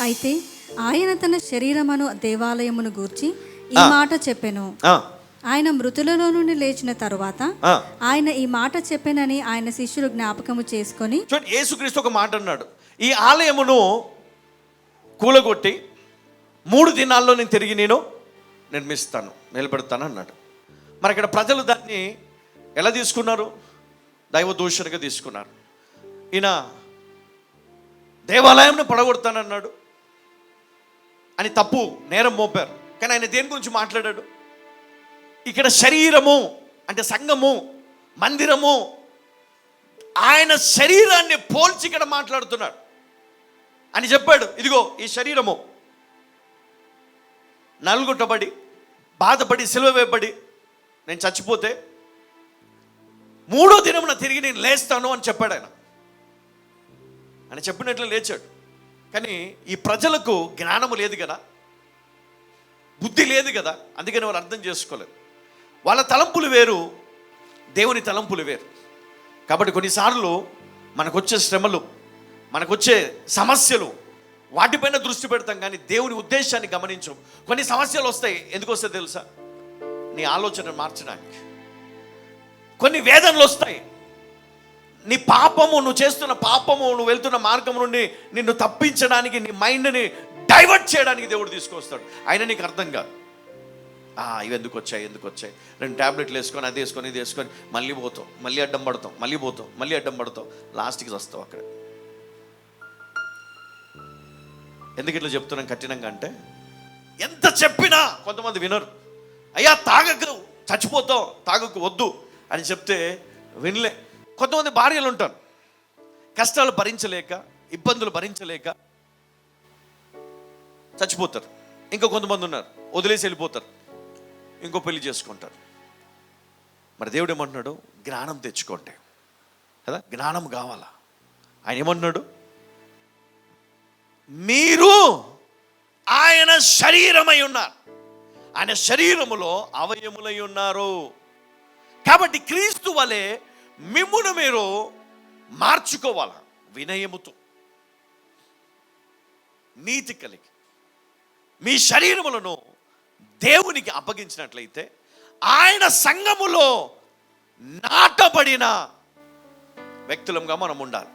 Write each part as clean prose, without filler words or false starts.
అయితే ఆయన తన శరీరమును దేవాలయమును గూర్చి ఈ మాట చెప్పెను. ఆయన మృతులలో నుండి లేచిన తరువాత ఆయన ఈ మాట చెప్పెనని ఆయన శిష్యులు జ్ఞాపకము చేసుకొని, చూడండి, యేసుక్రీస్తు ఒక మాట అన్నాడు, ఈ ఆలయమును కూలగొట్టి 3 దినాల్లో నేను తిరిగి నిర్మిస్తాను, నిలబెడతాను అన్నాడు. మరి ఇక్కడ ప్రజలు దాన్ని ఎలా తీసుకున్నారు? దైవ దూషణగా తీసుకున్నారు. ఈయన దేవాలయంను పడగొడతానన్నాడు అని తప్పు నేరం మోపారు. కానీ ఆయన దేని గురించి మాట్లాడాడు? ఇక్కడ శరీరము అంటే సంఘము, మందిరము, ఆయన శరీరాన్ని పోల్చి ఇక్కడ మాట్లాడుతున్నాడు అని చెప్పాడు. ఇదిగో ఈ శరీరము నలుగుట్టబడి, బాధపడి, సిలువ వేయబడి నేను చచ్చిపోతే 3వ దినమున తిరిగి నేను లేస్తాను అని చెప్పాడు. ఆయన చెప్పినట్లు లేచాడు. కానీ ఈ ప్రజలకు జ్ఞానము లేదు కదా, బుద్ధి లేదు కదా, అందుకని వారు అర్థం చేసుకోలేదు. వాళ్ళ తలంపులు వేరు, దేవుని తలంపులు వేరు. కాబట్టి కొన్నిసార్లు మనకొచ్చే శ్రమలు, మనకొచ్చే సమస్యలు, వాటిపైన దృష్టి పెడతాం కానీ దేవుని ఉద్దేశాన్ని గమనించం. కొన్ని సమస్యలు వస్తాయి, ఎందుకు వస్తాయి తెలుసా? నీ ఆలోచన మార్చడానికి. కొన్ని వేదనలు వస్తాయి, నీ పాపము, నువ్వు చేస్తున్న పాపము, నువ్వు వెళ్తున్న మార్గం నుండి నిన్ను తప్పించడానికి, నీ మైండ్ని డైవర్ట్ చేయడానికి దేవుడు తీసుకొస్తాడు. అయినా నీకు అర్థం కాదు. ఇవి ఎందుకు వచ్చాయి? 2 ట్యాబ్లెట్లు వేసుకొని, అది వేసుకొని, ఇది వేసుకొని మళ్ళీ పోతావు, మళ్ళీ అడ్డం పడతావు, మళ్ళీ పోతావు, మళ్ళీ అడ్డం పడతావు, లాస్ట్కి వస్తావు అక్కడ. ఎందుకు ఇట్లా చెప్తున్నాం కఠినంగా అంటే, ఎంత చెప్పినా కొంతమంది వినరు. అయ్యా తాగకు, చచ్చిపోతావు, తాగకు, వద్దు అని చెప్తే వినలే. కొంతమంది భార్యలు ఉంటారు, కష్టాలు భరించలేక, ఇబ్బందులు భరించలేక చచ్చిపోతారు. ఇంకా కొంతమంది ఉన్నారు, వదిలేసి వెళ్ళిపోతారు, ఇంకో పెళ్లి చేసుకుంటారు. మరి దేవుడు ఏమంటున్నాడు? జ్ఞానం తెచ్చుకోండి కదా, జ్ఞానం కావాలా. ఆయన ఏమంటున్నాడు? మీరు ఆయన శరీరమై ఉన్నారు, ఆయన శరీరములో అవయములై ఉన్నారు. కాబట్టి క్రీస్తు వలె మిమ్మును మీరు మార్చుకోవాల, వినయముతో, నీతి కలిగి మీ శరీరములను దేవునికి అప్పగించినట్లయితే ఆయన సంఘములో నాటబడిన వ్యక్తులంగా మనం ఉండాలి.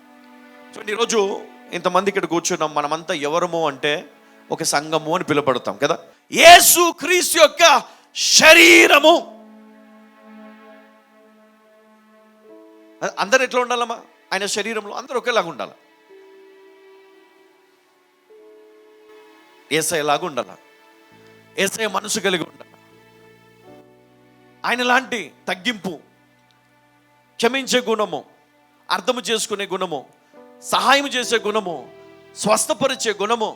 చూడండి, ఈరోజు ఇంతమంది ఇక్కడ కూర్చున్నాం, మనమంతా ఎవరము అంటే ఒక సంఘము అని పిలువబడతాం కదా. యేసు క్రీస్తు యొక్క శరీరము. అందరు ఎట్లా ఉండాలమ్మా? ఆయన శరీరంలో అందరూ ఒకేలాగా ఉండాలి. యేసయ్యలాగా ఉండాలి, యేసయ్య మనసు కలిగి ఉండాలి. ఆయన లాంటి తగ్గింపు, క్షమించే గుణము, అర్థము చేసుకునే గుణము, సహాయం చేసే గుణము, స్వస్థపరిచే గుణము,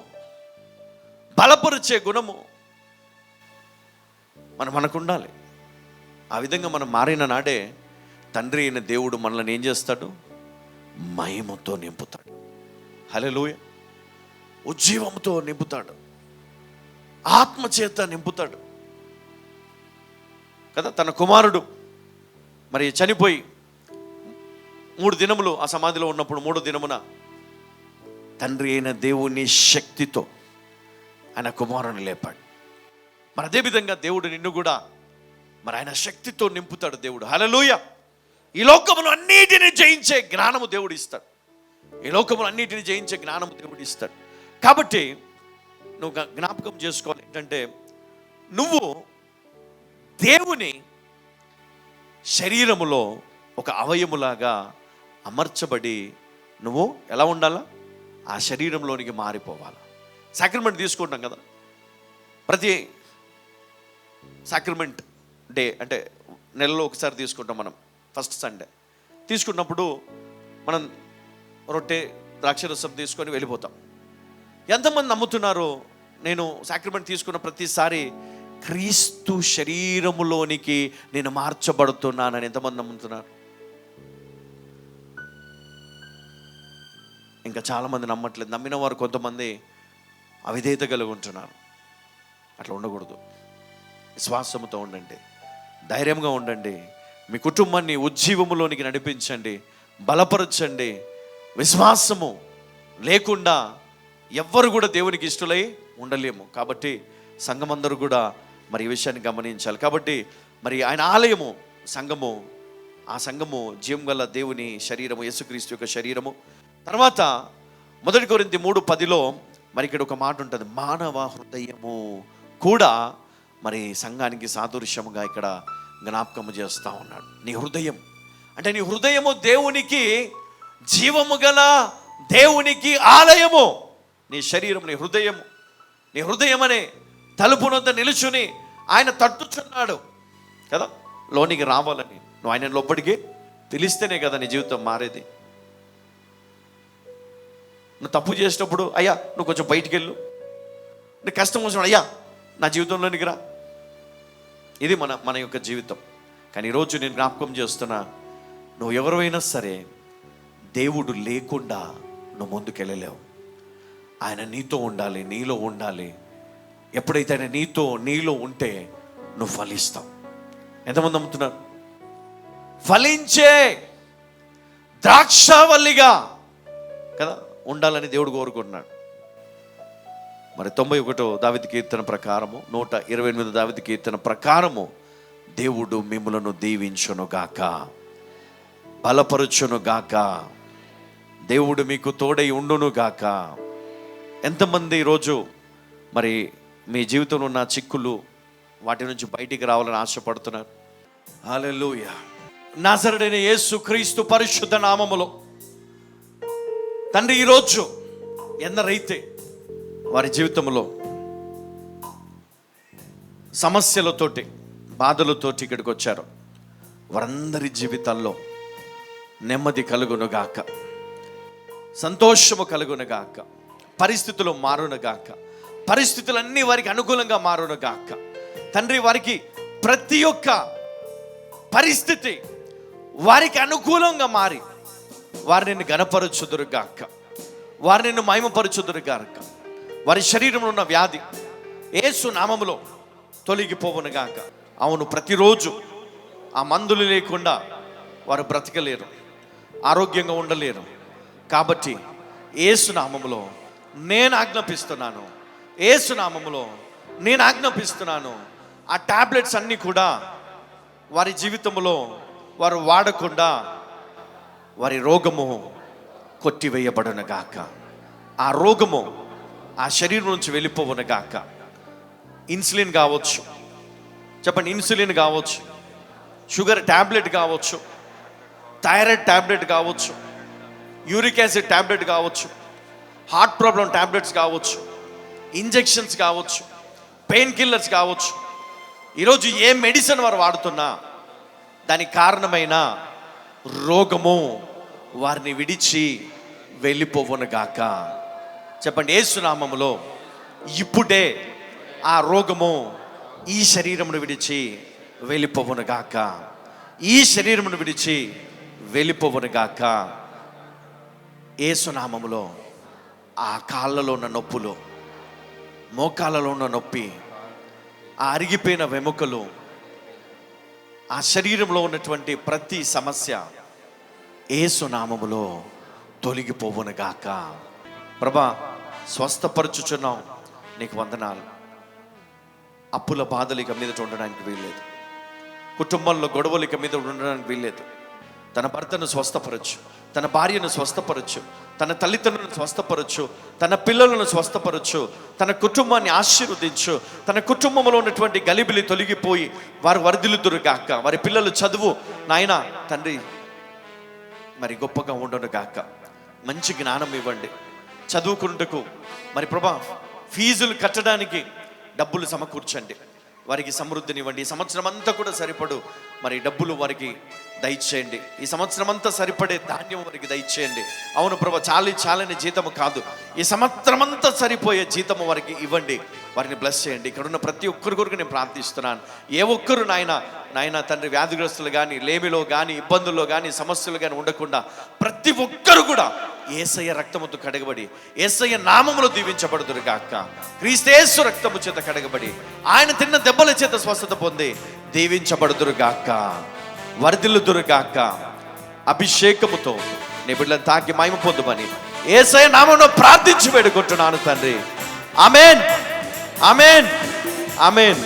బలపరిచే గుణము మనకు ఉండాలి. ఆ విధంగా మనం మారిన నాడే తండ్రి అయిన దేవుడు మనల్ని ఏం చేస్తాడు? మహిమతో నింపుతాడు. హల్లెలూయా. ఉజ్జీవంతో నింపుతాడు, ఆత్మచేత నింపుతాడు కదా. తన కుమారుడు మరి చనిపోయి 3 దినములు ఆ సమాధిలో ఉన్నప్పుడు 3వ దినమున తండ్రి అయిన దేవుని శక్తితో ఆయన కుమారుని లేపాడు. మరి అదేవిధంగా దేవుడు నిన్ను కూడా మరి ఆయన శక్తితో నింపుతాడు దేవుడు. హల్లెలూయా. ఈ లోకమును అన్నిటిని జయించే జ్ఞానము దేవుడు ఇస్తాడు. ఈ లోకమును అన్నిటిని జయించే జ్ఞానము దేవుడు ఇస్తాడు. కాబట్టి నువ్వు జ్ఞాపకం చేసుకోవాలి ఏంటంటే, నువ్వు దేవుని శరీరములో ఒక అవయములాగా అమర్చబడి నువ్వు ఎలా ఉండాలా? ఆ శరీరంలోనికి మారిపోవాలి. సాక్రమెంట్ తీసుకుంటాం కదా, ప్రతి సాక్రమెంట్ డే అంటే నెలలో ఒకసారి తీసుకుంటాం మనం, ఫస్ట్ సండే తీసుకున్నప్పుడు మనం రొట్టె ద్రాక్షరసం తీసుకొని వెళ్ళిపోతాం. ఎంతమంది నమ్ముతున్నారు నేను సాక్రమెంట్ తీసుకున్న ప్రతిసారి క్రీస్తు శరీరములోనికి నేను మార్చబడుతున్నానని? ఎంతమంది నమ్ముతున్నారు? ఇంకా చాలామంది నమ్మట్లేదు. నమ్మిన వారు కొంతమంది అవిధేయత కలిగి ఉంటున్నారు. అట్లా ఉండకూడదు. విశ్వాసముతో ఉండండి, ధైర్యంగా ఉండండి, మీ కుటుంబాన్ని ఉజ్జీవములోనికి నడిపించండి, బలపరచండి. విశ్వాసము లేకుండా ఎవ్వరు కూడా దేవునికి ఇష్టలై ఉండలేము. కాబట్టి సంఘమందరూ కూడా మరి ఈ విషయాన్ని గమనించాలి. కాబట్టి మరి ఆయన ఆలయము సంఘము, ఆ సంఘము జీవం గల దేవుని శరీరము, యేసుక్రీస్తు యొక్క శరీరము. తర్వాత 1 కొరింథీ 3:10లో మరి ఇక్కడ ఒక మాట ఉంటుంది, మానవ హృదయము కూడా మరి సంఘానికి సాదృశ్యముగా ఇక్కడ జ్ఞాపకము చేస్తూ ఉన్నాడు. నీ హృదయం అంటే నీ హృదయము దేవునికి జీవము గల దేవునికి ఆలయము. నీ శరీరం, నీ హృదయము, నీ హృదయం అనే తలుపునొద్ద నిలుచుని ఆయన తట్టుచున్నాడు కదా లోనికి రావాలని. నువ్వు ఆయన లోపలికి పిలిస్తేనే కదా నీ జీవితం మారేది. నువ్వు తప్పు చేసినప్పుడు అయ్యా నువ్వు కొంచెం బయటికి వెళ్ళు, నీకు కష్టం వచ్చినప్పుడు అయ్యా నా జీవితంలోనికి రా. ఇది మన యొక్క జీవితం. కానీ ఈరోజు నేను జ్ఞాపకం చేస్తున్నా, నువ్వు ఎవరైనా సరే దేవుడు లేకుండా నువ్వు ముందుకెళ్ళలేవు. ఆయన నీతో ఉండాలి, నీలో ఉండాలి. ఎప్పుడైతే ఆయన నీలో ఉంటే నువ్వు ఫలిస్తావు. ఎంతమంది నమ్ముతున్నారు? ఫలించే ద్రాక్షవల్లిగా కదా ఉండాలని దేవుడు కోరుకుంటున్నాడు. మరి 91 దావీదు కీర్తన ప్రకారము, 128 దావీదు కీర్తన ప్రకారము దేవుడు మిమ్ములను దీవించును గాక, బలపరుచును గాక, దేవుడు మీకు తోడై ఉండును గాక. ఎంతమంది ఈరోజు మరి మీ జీవితంలో ఉన్న చిక్కులు వాటి నుంచి బయటికి రావాలని ఆశపడుతున్నారు? హల్లెలూయా. నజరేయుడైన యేసు క్రీస్తు పరిశుద్ధ నామములో తండ్రి, ఈరోజు ఎందరైతే వారి జీవితంలో సమస్యలతోటి, బాధలతోటి ఇక్కడికి వచ్చారో వారందరి జీవితాల్లో నెమ్మది కలుగునుగాక, సంతోషము కలుగునుగాక, పరిస్థితులు మారునుగాక, పరిస్థితులన్నీ వారికి అనుకూలంగా మారునుగాక. తండ్రి, వారికి ప్రతి ఒక్క పరిస్థితి వారికి అనుకూలంగా మారి వారిని నిన్ను గణపరచుదురుగాక, వారిని నిన్ను మహిమపరచుదురుగాక. వారి శరీరంలో ఉన్న వ్యాధి యేసు నామములో తొలగిపోవునుగాక. అవును, ప్రతిరోజు ఆ మందులు లేకుండా వారు బ్రతకలేరు, ఆరోగ్యంగా ఉండలేరు. కాబట్టి యేసు నామములో నేను ఆజ్ఞాపిస్తున్నాను, యేసు నామములో నేను ఆజ్ఞాపిస్తున్నాను. ఆ టాబ్లెట్స్ అన్నీ కూడా వారి జీవితంలో వారు వాడకుండా వారి రోగము కొట్టివేయబడునుగాక, ఆ రోగము ఆ శరీరం నుంచి వెళ్ళిపోవునుగాక. ఇన్సులిన్ కావచ్చు, చెప్పండి, ఇన్సులిన్ కావచ్చు, షుగర్ టాబ్లెట్ కావచ్చు, థైరాయిడ్ టాబ్లెట్ కావచ్చు, యూరిక్ యాసిడ్ టాబ్లెట్ కావచ్చు, హార్ట్ ప్రాబ్లం టాబ్లెట్స్ కావచ్చు, ఇంజెక్షన్స్ కావచ్చు, పెయిన్ కిల్లర్స్ కావచ్చు. ఈరోజు ఏ మెడిసిన్ వారు వాడుతున్నా దానికి కారణమైన రోగము వారిని విడిచి వెళ్ళిపోవునుగాక. చెప్పండి, యేసు నామములో ఇప్పుడే ఆ రోగము ఈ శరీరమును విడిచి వెళ్ళిపోవునుగాక, ఈ శరీరమును విడిచి వెళ్ళిపోవునుగాక. యేసు నామములో ఆ కాళ్ళలో ఉన్న నొప్పులు, మోకాళ్ళలో ఉన్న నొప్పి, ఆ అరిగిపోయిన వెముకలు, ఆ శరీరంలో ఉన్నటువంటి ప్రతి సమస్య యేసు నామములో తొలగిపోవునుగాక. ప్రభా, స్వస్థపరచుచున్నావు, నీకు వందనాలు. అప్పుల బాధలు ఇక మీద ఉండడానికి వీల్లేదు, కుటుంబంలో గొడవలు ఇక మీద ఉండడానికి వీల్లేదు. తన భర్తను స్వస్థపరచు, తన భార్యను స్వస్థపరచు, తన తల్లిదండ్రులను స్వస్థపరచు, తన పిల్లలను స్వస్థపరచు, తన కుటుంబాన్ని ఆశీర్వదించు. తన కుటుంబంలో ఉన్నటువంటి గలిబిలి తొలగిపోయి వారు వర్ధిల్లుదురుగాక. వారి పిల్లలు చదువు నాయన తండ్రి మరి గొప్పగా ఉండునుగాక. మంచి జ్ఞానం ఇవ్వండి చదువుకుంటకు. మరి ప్రభా, ఫీజులు కట్టడానికి డబ్బులు సమకూర్చండి, వారికి సమృద్ధినివ్వండి. ఈ సంవత్సరం అంతా కూడా సరిపడు మరి డబ్బులు వారికి దయచేయండి. ఈ సంవత్సరం అంతా సరిపడే ధాన్యం వారికి దయచేయండి. అవును ప్రభా, చాలని జీతము కాదు, ఈ సంవత్సరం అంతా సరిపోయే జీతము వారికి ఇవ్వండి. వారిని బ్లెస్ చేయండి. ఇక్కడ ఉన్న ప్రతి ఒక్కరి కొరకు నేను ప్రార్థిస్తున్నాను. ఏ ఒక్కరు నాయన తండ్రి వ్యాధిగ్రస్తులు కానీ, లేమిలో కానీ, ఇబ్బందుల్లో కానీ, సమస్యలు కానీ ఉండకుండా ప్రతి ఒక్కరు కూడా యేసయ్య రక్తముతో కడగబడి యేసయ్య నామములో దీవించబడుదురుగాక. క్రీస్తు రక్తము చేత కడగబడి ఆయన తిన్న దెబ్బల చేత స్వస్థత పొంది దీవించబడుదురుగాక, వర్ధిల్లుదురుగాక. అభిషేకముతో నీ బిడ్డలను తాకి మహిమ పొందుమని యేసయ్య నామములో ప్రార్థించి వేడుకుంటున్నాను తండ్రి. ఆమేన్, ఆమేన్, ఆమేన్.